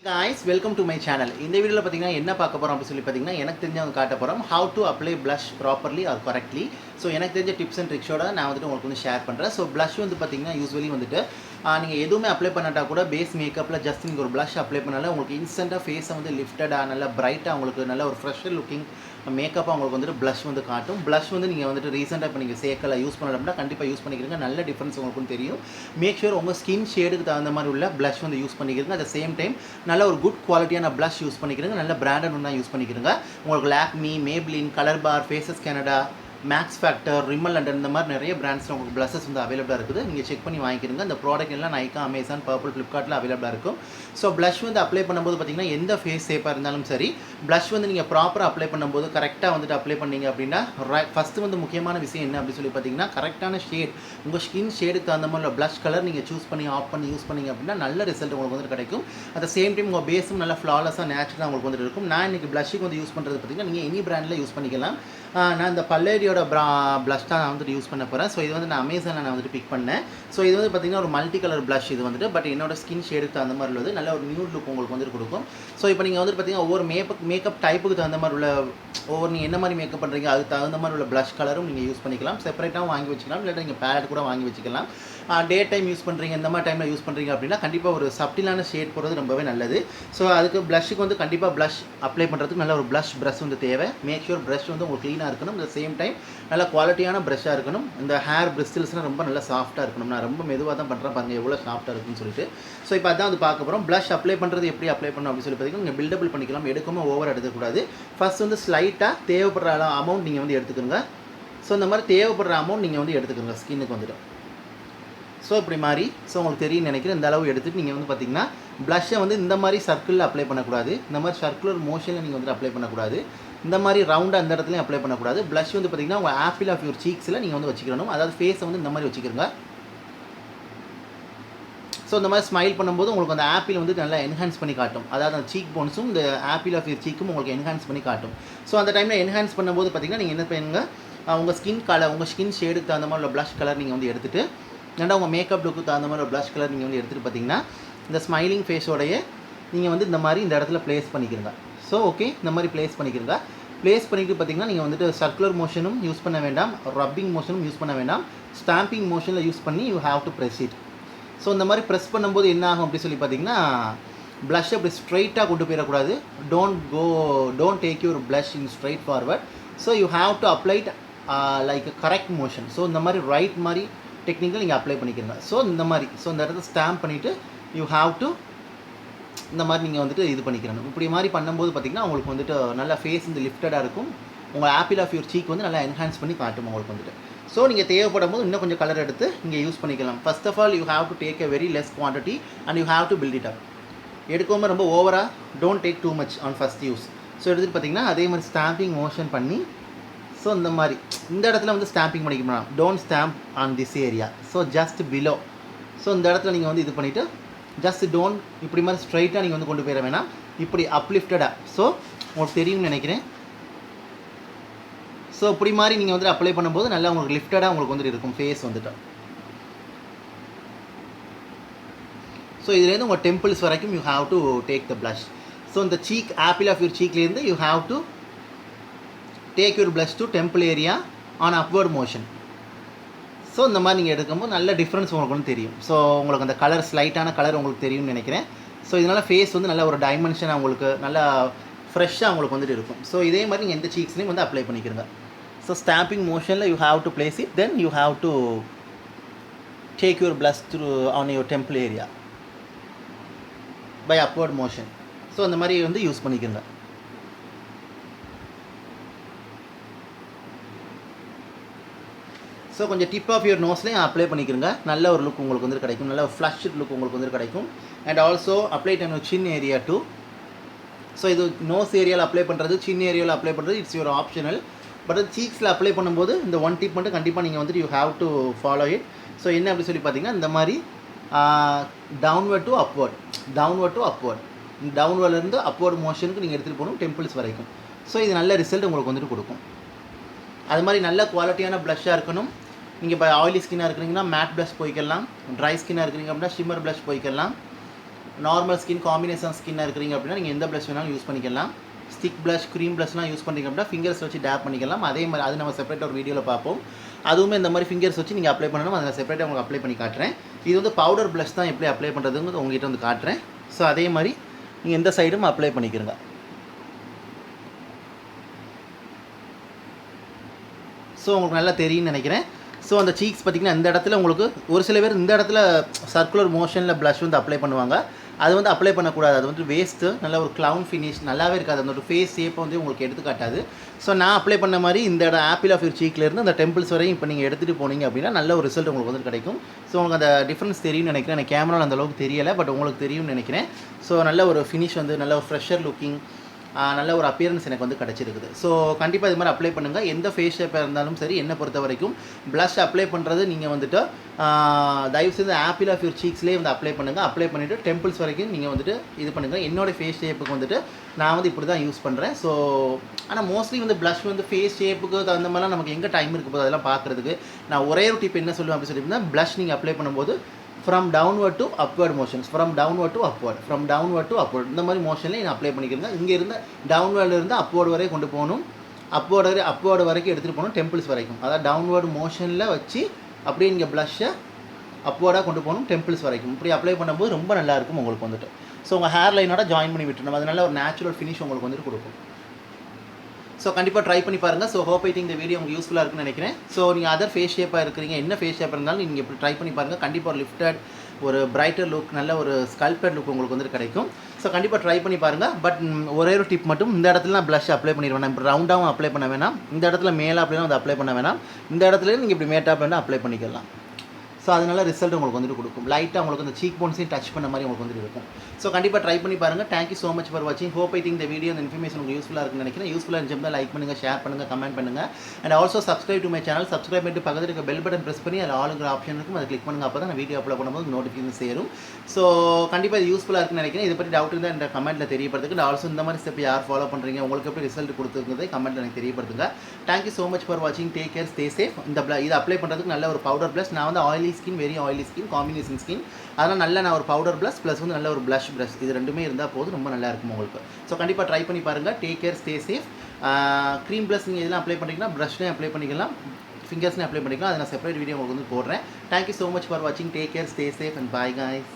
Guys, welcome to my channel. இந்த வீடியோல பாத்தீங்கன்னா என்ன பார்க்க போறோம் அப்படி சொல்லி பாத்தீங்கன்னா எனக்கு தெரிஞ்சவங்க காட்ட போறோம் how to apply blush properly or correctly. So எனக்கு தெரிஞ்ச டிப்ஸ் அண்ட் ட்ரிக்ஸோட நான் வந்துட்டு உங்களுக்கு வந்து ஷேர் பண்றேன். So blush வந்து பாத்தீங்கன்னா யூசுவலி வந்துட்டு நீங்க எதுவுமே அப்ளை பண்ணாட்டா கூட பேஸ் மேக்கப்ல ஜஸ்ட் நீங்க ஒரு blush அப்ளை பண்ணாலே உங்களுக்கு இன்ஸ்டன்ட்டா ஃபேஸை வந்து லிஃப்டடா நல்ல பிரைட்டா உங்களுக்கு நல்ல ஒரு ஃப்ரெஷர் லுக்கிங் மேக்கப் உங்களுக்கு வந்துட்டு blush வந்து காட்டும். blush வந்து நீங்க வந்துட்டு ரீசெண்டா இப்போ நீங்க சேக்கல யூஸ் பண்ணலன்னா கண்டிப்பா யூஸ் பண்ணிக்கிறீங்க. நல்ல டிஃபரன்ஸ் உங்களுக்கு தெரியும். மேக் ஷூர் உங்க ஸ்கின் ஷேடுக்கு தகுந்த மாதிரி உள்ள blush வந்து யூஸ் பண்ணிக்கிறீங்க. அட் தி சேம் டைம் நல்ல ஒரு குட் குவாலிட்டியான blush யூஸ் பண்ணிக்கிறீங்க. நல்ல பிராண்டட் ஒண்ணா யூஸ் பண்ணிக்கிறீங்க. உங்களுக்கு Lakme, Maybelline, colour bar, faces Canada, max factor, Rimmel London இந்த மாதிரி நிறைய பிராண்ட்ஸில் உங்களுக்கு ப்ளஷஸ் வந்து அவைலபிளாக இருக்குது. நீங்கள் செக் பண்ணி வாங்கிக்கிறீங்க. இந்த ப்ராடக்ட் எல்லாம் நைக்கா, அமேசான், பர்பிள், ஃப்ளிப்கார்ட்டில் அவைலபிளாக இருக்கும். ஸோ ப்ளஷ் வந்து அப்ளை பண்ணும்போது பார்த்தீங்கன்னா எந்த ஃபேஸ் ஷேப்பாக இருந்தாலும் சரி ப்ளஷ் வந்து நீங்கள் ப்ராப்பராக அப்ளை பண்ணும்போது கரெக்டாக வந்துட்டு அப்ளை பண்ணீங்க அப்படின்னா ஃபஸ்ட்டு வந்து முக்கியமான விஷயம் என்ன அப்படின்னு சொல்லி பார்த்தீங்கன்னா கரெக்டான ஷேட் உங்கள் ஸ்கின் ஷேடுக்கு தகுந்த மாதிரி ப்ளஷ் கலர் நீங்கள் சூஸ் பண்ணி ஆஃப் பண்ணி யூஸ் பண்ணிங்க அப்படின்னா நல்ல ரிசல்ட் உங்களுக்கு வந்துட்டு கிடைக்கும். அட் த சேம் டைம் உங்கள் பேஸும் நல்லா ஃப்ளாலஸாக நேச்சுரலாக உங்களுக்கு வந்துட்டு இருக்கும். நான் இன்றைக்கி ப்ளஷ்ஷுக்கு வந்து யூஸ் பண்ணுறது பார்த்தீங்கன்னா நீங்கள் எனி பிராண்டில் யூஸ் பண்ணிக்கலாம். நான் இந்த பல்லேரியோட ப்ளஷ் தான் நான் வந்துட்டு யூஸ் பண்ண போகிறேன். ஸோ இது வந்து நான் அமேசானில் நான் வந்துட்டு பிக் பண்ணேன். ஸோ இது வந்து பார்த்திங்கன்னா ஒரு மல்டி கலர் ப்ளஷ் இது வந்துட்டு பட் என்னோட ஸ்கின் ஷேடுக்கு தகுந்த மாதிரி உள்ளது நல்ல ஒரு நியூட் லுக் உங்களுக்கு வந்துட்டு கொடுக்கும். ஸோ இப்போ நீங்கள் வந்துட்டு பார்த்திங்கன்னா ஒவ்வொரு மேக்கப் டைப்புக்கு தகுந்த மாதிரி உள்ள ஒவ்வொரு நீங்கள் என்ன மாதிரி மேக்கப் பண்ணுறீங்க அதுக்கு தகுந்த மாதிரி உள்ள ப்ளஷ் கலரும் நீங்கள் யூஸ் பண்ணிக்கலாம். செப்பரேட்டாகவும் வாங்கி வச்சுக்கலாம், இல்லாட்டி நீங்கள் பேலட் கூட வாங்கி வச்சுக்கலாம். டே டைம் யூஸ் பண்ணுறீங்க இந்த மாதிரி டைமில் யூஸ் பண்ணுறீங்க அப்படின்னா கண்டிப்பாக ஒரு சப்டிலான ஷேட் போடுறது ரொம்பவே நல்லது. ஸோ அதுக்கு ப்ளஷ்ஷுக்கு வந்து கண்டிப்பாக ப்ளஷ் அப்ளை பண்ணுறதுக்கு நல்ல ஒரு ப்ளஷ் ப்ரஷ் வந்து தேவை. மேக் ஷூர் ப்ரஷ் வந்து உங்களுக்கு க்ளீனாக இருக்கணும். அட் சேம் டைம் நல்ல குவாலிட்டியான ப்ரஷ்ஷாக இருக்கணும். இந்த ஹேர் பிரிஸ்டில்ஸ்லாம் ரொம்ப நல்லா சாஃப்ட்டாக இருக்கணும். நான் ரொம்ப மெதுவாக தான் பண்ணுறேன், பாருங்கள் எவ்வளோ சாஃப்ட்டாக இருக்குன்னு சொல்லிட்டு. ஸோ இப்போ அதான் வந்து பார்க்க போகிறோம். ப்ளஷ் அப்ளை பண்ணுறது எப்படி அப்ளை பண்ணணும் அப்படின்னு சொல்லி பார்த்தீங்கன்னா நீங்கள் பில்டபிள் பண்ணிக்கலாம். எடுக்காமல் ஓவர் எடுக்கக்கூடாது. ஃபர்ஸ்ட் வந்து ஸ்லைட்டாக தேவைப்படுற அமௌண்ட் நீங்கள் வந்து எடுத்துக்கோங்க. ஸோ இந்த மாதிரி தேவைப்படுற அமௌண்ட் நீங்கள் வந்து எடுத்துக்கோங்க ஸ்கின்னுக்கு வந்துட்டு. ஸோ இப்படி மாதிரி ஸோ உங்களுக்கு தெரியும் நினைக்கிறேன். இந்த அளவு எடுத்துகிட்டு நீங்கள் வந்து பார்த்திங்கன்னா ப்ளஷ்ஷை வந்து இந்த மாதிரி சர்க்கிளில் அப்ளை பண்ணக்கூடாது. இந்த மாதிரி சர்க்குலர் மோஷனில் நீங்கள் வந்து அப்ளை பண்ணக்கூடாது. இந்த மாதிரி ரவுண்டாக அந்த இடத்துலையும் அப்ளை பண்ணக்கூடாது. ப்ளஷ் வந்து பார்த்திங்கன்னா உங்கள் ஆப்பிள் ஆஃப் யுவர் சீக்ஸில் நீங்கள் வந்து வச்சுக்கணும். அதாவது ஃபேஸை வந்து இந்த மாதிரி வச்சுக்கிறோங்க. ஸோ இந்த மாதிரி ஸ்மைல் பண்ணும்போது உங்களுக்கு அந்த ஆப்பிள் வந்து நல்லா என்ஹான்ஸ் பண்ணி காட்டும். அதாவது அந்த சீக் போன்ஸும் இந்த ஆப்பிள் ஆஃப் யுவர் சீக்கும் உங்களுக்கு என்ஹான்ஸ் பண்ணி காட்டும். ஸோ அந்த டைமில் என்ஹான்ஸ் பண்ணும்போது பார்த்திங்கன்னா நீங்கள் என்ன பண்ணுங்க உங்கள் ஸ்கின் கலர் உங்கள் ஸ்கின் ஷேடுக்கு தகுந்த மாதிரி உள்ள ப்ளஷ் கலர் நீங்கள் வந்து எடுத்துகிட்டு ஏன்னா உங்கள் மேக்கப் லுக்கு தகுந்த மாதிரி ஒரு ப்ளஷ் கலர் நீங்கள் வந்து எடுத்துகிட்டு பார்த்தீங்கன்னா இந்த ஸ்மைலிங் ஃபேஸோடைய நீங்கள் வந்து இந்த மாதிரி இந்த இடத்துல ப்ளேஸ் பண்ணிக்கிறங்க. ஸோ ஓகே இந்த மாதிரி ப்ளேஸ் பண்ணிக்கிறங்க. ப்ளேஸ் பண்ணிட்டு பார்த்தீங்கன்னா நீங்கள் வந்துட்டு சர்க்குலர் மோஷனும் யூஸ் பண்ண வேண்டாம், ரப்பிங் மோஷனும் யூஸ் பண்ண வேண்டாம், ஸ்டாம்பிங் மோஷனில் யூஸ் பண்ணி you have to press it. So இந்த மாதிரி ப்ரெஸ் பண்ணும்போது என்ன ஆகும் அப்படி சொல்லி பார்த்தீங்கன்னா ப்ளஷ் அப்படி ஸ்ட்ரைட்டாக கொண்டு போயிடக்கூடாது. Don't take your blush in straightforward. So you have to apply like correct motion. So இந்த மாதிரி ரைட் மாதிரி டெக்னிக்கில் நீங்கள் அப்ளை பண்ணிக்கிறீங்க. ஸோ இந்த மாதிரி ஸோ இந்த இடத்துல ஸ்டாம்ப் பண்ணிவிட்டு யூ ஹாவ் டு இந்த மாதிரி நீங்கள் வந்துட்டு இது பண்ணிக்கிறணும். இப்படி மாதிரி பண்ணும்போது பார்த்திங்கன்னா உங்களுக்கு வந்துட்டு நல்லா ஃபேஸ் வந்து லிஃப்டடாக இருக்கும். உங்கள் ஆப்பிள் ஆஃப் யுவர் சீக் வந்து நல்லா என்ஹான்ஸ் பண்ணி காட்டும் உங்களுக்கு வந்துட்டு. ஸோ நீங்கள் தேவைப்படும் போது இன்னும் கொஞ்சம் கலர் எடுத்து இங்கே யூஸ் பண்ணிக்கலாம். First of all you have to take a very less quantity and you have to build it up. எடுக்காமல் ரொம்ப ஓவராக don't take too much on first use. So எடுத்துகிட்டு பார்த்திங்கன்னா அதே மாதிரி ஸ்டாம்பிங் மோஷன் பண்ணி ஸோ இந்த மாதிரி இந்த இடத்துல வந்து ஸ்டாம்பிங் பண்ணிக்கணும். Don't stamp on this area. So just below. So இந்த இடத்துல நீங்கள் வந்து இது பண்ணிவிட்டு ஜஸ்ட் டோன்ட் இப்படி மாதிரி ஸ்ட்ரைட்டாக நீங்கள் வந்து கொண்டு போயிட வேணாம், இப்படி அப்லிஃப்டடாக. ஸோ உங்களுக்கு தெரியும்னு நினைக்கிறேன். ஸோ இப்படி மாதிரி நீங்கள் வந்து அப்ளை பண்ணும்போது நல்லா உங்களுக்கு லிஃப்டடாக உங்களுக்கு வந்துட்டு இருக்கும் ஃபேஸ் வந்துட்டு. ஸோ இதுலேருந்து உங்கள் டெம்பிள்ஸ் வரைக்கும் you have to take the blush. So இந்த சீக் ஆப்பிள் ஆஃப் யுவர் சீக்லேருந்து you have to take your blush to temple area on upward motion. So இந்த மாதிரி நீங்கள் எடுக்கும்போது நல்ல டிஃப்ரென்ஸ் உங்களுக்கு வந்து தெரியும். ஸோ உங்களுக்கு அந்த கலர் ஸ்லைட்டான கலர் உங்களுக்கு தெரியும்னு நினைக்கிறேன். ஸோ இதனால் ஃபேஸ் வந்து நல்ல ஒரு டைமென்ஷனாக உங்களுக்கு நல்லா ஃப்ரெஷ்ஷாக உங்களுக்கு வந்துட்டு இருக்கும். ஸோ இதே மாதிரி நீங்கள் எந்த சீக்ஸ்லையும் வந்து அப்ளை பண்ணிக்கிறங்க. ஸோ ஸ்டாம்பிங் மோஷனில் you have to place it, then you have to take your blush through on your temple area by upward motion. So அந்த மாதிரி வந்து யூஸ் பண்ணிக்கிறங்க. ஸோ கொஞ்சம் டிப் ஆஃப் யுவர் நோஸ்லேயும் அப்ளை பண்ணிக்கிறங்க. நல்ல ஒரு லுக் உங்களுக்கு வந்து கிடைக்கும், நல்ல ஒரு ஃப்ளஷ்ட் லுக் உங்களுக்கு வந்து கிடைக்கும். And also apply then chin area too. So இது நோஸ் ஏரியாவில் அப்ளை பண்ணுறது, சின் ஏரியாவில் அப்ளை பண்ணுறது இட்ஸ் யுவர் ஆப்ஷனல். பட் சீக்ஸில் அப்ளை பண்ணும்போது இந்த ஒன் டிப் மட்டும் கண்டிப்பாக நீங்கள் வந்துட்டு you have to follow it. So என்ன அப்படி சொல்லி பார்த்தீங்கன்னா இந்த மாதிரி downward to upward, downward to upward, டவுன்வர்ட்லேருந்து அப்வர்ட் மோஷனுக்கு நீங்கள் எடுத்துகிட்டு போகணும் டெம்பிள்ஸ் வரைக்கும். ஸோ இது நல்ல ரிசல்ட் உங்களுக்கு வந்துட்டு கொடுக்கும். அது மாதிரி நல்ல குவாலிட்டியான ப்ளஷ்ஷாக இருக்கணும். நீங்கள் இப்போ ஆயிலி ஸ்கின்னாக இருக்கிறீங்கன்னா மேட் ப்ளஷ் போய்க்கலாம், ட்ரை ஸ்கின்னாக இருக்கிறீங்க அப்படின்னா ஷிம்மர் ப்ளஷ் போய்க்கலாம். நார்மல் ஸ்கின் காம்பினேஷன் ஸ்கின்னாக இருக்கிறீங்க அப்படின்னா நீங்கள் எந்த ப்ளஷ் வேணாலும் யூஸ் பண்ணிக்கலாம். ஸ்டிக் ப்ளஷ் க்ரீம் ப்ளஷ்லாம் யூஸ் பண்ணிங்க அப்படின்னா ஃபிங்கர்ஸ் வச்சு டேப் பண்ணிக்கலாம். அதே மாதிரி அது நம்ம செப்பரேட்டாக ஒரு வீடியோவில் பார்ப்போம். அதுவுமே இந்த மாதிரி ஃபிங்கர்ஸ் வச்சு நீங்கள் அப்ளை பண்ணணும். அதை செப்பரேட்டாக உங்களுக்கு அப்ளை பண்ணி காட்டுறேன். இது வந்து பவுடர் ப்ளஷ் தான் எப்படி அப்ளை பண்ணுறதுன்னு உங்கள்கிட்ட வந்து காட்டுறேன். ஸோ அதே மாதிரி நீங்கள் எந்த சைடும் அப்ளை பண்ணிக்கிறங்க. ஸோ உங்களுக்கு நல்லா தெரியும்னு நினைக்கிறேன். ஸோ அந்த சீக்ஸ் பார்த்திங்கன்னா இந்த இடத்துல உங்களுக்கு ஒரு சில பேர் இந்த இடத்துல சர்க்குலர் மோஷனில் ப்ளஷ் வந்து அப்ளை பண்ணுவாங்க. அது வந்து அப்ளை பண்ணக்கூடாது. அது வந்து வேஸ்ட்டு. நல்ல ஒரு க்ளவுன் ஃபினிஷ் நல்லாவே இருக்காது. அந்த ஒரு ஃபேஸ் ஷேப்பை வந்து உங்களுக்கு எடுத்துக்காட்டாது. ஸோ நான் அப்ளை பண்ண மாதிரி இந்த இடம் ஆப்பிள் ஆஃப் யூர் சீக்லேருந்து அந்த டெம்பிள்ஸ் வரையும் இப்போ நீங்கள் எடுத்துகிட்டு போனீங்க அப்படின்னா நல்ல ஒரு ரிசல்ட் உங்களுக்கு வந்து கிடைக்கும். ஸோ உங்களுக்கு அந்த டிஃப்ரென்ஸ் தெரியும்னு நினைக்கிறேன். எனக்கு கேமராவில் அந்த அளவுக்கு தெரியலை, பட் உங்களுக்கு தெரியும்னு நினைக்கிறேன். ஸோ நல்ல ஒரு ஃபினிஷ் வந்து நல்ல ஒரு ஃப்ரெஷர் லுக்கிங், நல்ல ஒரு அப்பியரன்ஸ் எனக்கு வந்து கிடச்சிருக்குது. ஸோ கண்டிப்பாக இது மாதிரி அப்ளை பண்ணுங்கள். எந்த ஃபேஸ் ஷேப்பாக இருந்தாலும் சரி, என்னை பொறுத்த வரைக்கும் ப்ளஷ் அப்ளை பண்ணுறது நீங்கள் வந்துட்டு தயவுசெய்து ஆப்பிள் ஆஃப் யூர் சீக்ஸ்லேயே வந்து அப்ளை பண்ணுங்கள். அப்ளை பண்ணிவிட்டு டெம்பிள்ஸ் வரைக்கும் நீங்கள் வந்துட்டு இது பண்ணுங்கள். என்னோடய ஃபேஸ் ஷேப்புக்கு வந்துட்டு நான் வந்து இப்படி தான் யூஸ் பண்ணுறேன். ஸோ ஆனால் மோஸ்ட்லி வந்து ப்ளஷ் வந்து ஃபேஸ் ஷேப்புக்கு தகுந்த மாதிரிலாம் நமக்கு எங்கே டைம் இருக்க போது அதெல்லாம் பார்க்குறதுக்கு நான் ஒரே ஒரு டிப் என்ன சொல்லுவேன் அப்படின்னு சொல்லியிருந்தேன். ப்ளஷ் நீங்கள் அப்ளை பண்ணும்போது from downward to upward motions, from downward to upward, from downward to upward, இந்த மாதிரி மோஷன்லேயே நீங்கள் அப்ளை பண்ணிக்கிறீங்க. இங்கே இருந்து டவுன்வர்டில் இருந்து அப்வர்டு வரை கொண்டு போகணும். அப்வர்டு வரைக்கும் எடுத்துகிட்டு போகணும், டெம்பிள்ஸ் வரைக்கும். அதாவது டவுன்வர்டு மோஷனில் வச்சு அப்படியே நீங்கள் ப்ளஷ்ஷை அப்வர்டாக கொண்டு போகணும், டெம்பிள்ஸ் வரைக்கும். இப்படி அப்ளை பண்ணும்போது ரொம்ப நல்லாயிருக்கும் உங்களுக்கு வந்துட்டு. ஸோ உங்கள் ஹேர் லைனோட ஜாயின் பண்ணி விட்டுருணும். அது நல்ல ஒரு நேச்சுரல் ஃபினிஷ் உங்களுக்கு வந்துட்டு கொடுக்கும். ஸோ கண்டிப்பாக ட்ரை பண்ணி பாருங்கள். ஸோ ஹோப் ஐ திங்க் இந்த வீடியோ உங்களுக்கு யூஸ்ஃபுல்லாக இருக்குன்னு நினைக்கிறேன். ஸோ நீங்கள் அதர் ஃபேஸ் ஷேப்பாக இருக்கிறீங்க, என்ன ஃபேஸ் ஷேப்பாக இருந்தாலும் நீங்கள் இப்படி ட்ரை பண்ணி பாருங்கள். கண்டிப்பாக ஒரு லிஃப்டட், ஒரு பிரைட்டர் லுக், நல்ல ஒரு ஸ்கல்ப்டட் லுக் உங்களுக்கு வந்துட்டு கிடைக்கும். ஸோ கண்டிப்பாக ட்ரை பண்ணி பாருங்கள். பட் ஒரே ஒரு டிப் மட்டும், இந்த இடத்துல நான் ப்ளஷ் அப்ளை பண்ணிடுவேன். நான் இப்போ ரவுண்டாகவும் அப்ளை பண்ண வேணாம், இந்த இடத்துல மேலே அப்படின்னா வந்து அப்ளை பண்ண வேணாம், இந்த இடத்துல நீங்கள் இப்படி மேட்டாக வேணால் அப்ளை பண்ணிக்கலாம். ஸோ அதனால ரிசல்ட் உங்களுக்கு வந்துட்டு கொடுக்கும். லைட்டாக உங்களுக்கு அந்த சீக் போன்ஸையும் டச் பண்ண மாதிரி உங்களுக்கு வந்துட்டு இருக்கும். ஸோ கண்டிப்பாக ட்ரை பண்ணி பாருங்கள். தேங்க்யூ ஸோ மச் ஃபார் வாட்சிங். ஹோப் ஐ திங்க் இந்த வீடியோ, இந்த இன்ஃபர்மேஷன் உங்களுக்கு யூஸ்ஃபுல்லாக இருக்குன்னு நினைக்கிறேன். யூஸ்ஃபுல்லாக இருந்துச்சுன்னா லைக் பண்ணுங்கள், ஷேர் பண்ணுங்கள், கமெண்ட் பண்ணுங்கள். And also subscribe to my channel. Subscribe பண்ணிட்டு பக்கத்தில் இருக்க பெல் பட்டன் ப்ரெஸ் பண்ணி அதில் ஆளுங்கிற ஆப்ஷன் இருக்கும், அதை கிளிக் பண்ணுங்கள். அப்போ தான் நான் வீடியோ அப்லோட் பண்ணும்போது நோட்டிஃபிகேஷன் சேரும். ஸோ கண்டிப்பாக இது யூஸ்ஃபுல்லாக இருக்குன்னு நினைக்கிறேன். இதை பற்றி டவுட் இருந்தால் இந்த கமெண்ட்டில் தெரியப்படுத்துங்க. ஆல்சோ இந்த மாதிரி ஸ்டெப் யார் ஃபாலோ பண்ணுறீங்க, உங்களுக்கு எப்படி ரிசல்ட் கொடுத்துருக்குறதை கமெண்ட்டில் எனக்கு தெரியப்படுத்துங்க. தேங்க்யூ ஸோ மச் ஃபார் வாட்சிங். Take care, stay safe. இதை அப்ளை பண்ணுறதுக்கு நல்ல ஒரு பவுடர் ப்ளஸ். நான் வந்து oily skin, very oily skin, combination skin. அதனால் நல்ல நான் ஒரு பவுடர் ப்ளஸ் வந்து நல்ல ஒரு ப்ளஷ் ப்ரஷ், இது ரெண்டுமே இருந்தால் போதும், ரொம்ப நல்லா இருக்கும் உங்களுக்கு. ஸோ கண்டிப்பாக ட்ரை பண்ணி பாருங்கள். Take care, stay safe. Cream plus நீங்கள் இதெல்லாம் அப்ளை பண்ணிங்கன்னா ப்ரஷ்லேயும் அப்ளை பண்ணிக்கலாம், ஃபிங்கர்ஸ்லேயும் அப்ளை பண்ணிக்கலாம். அதை நான் செப்பரேட் வீடியோ உங்களுக்கு வந்து போடுறேன். தேங்க்யூ ஸோ மச் ஃபார் வாட்சிங். Take care, stay safe and bye guys.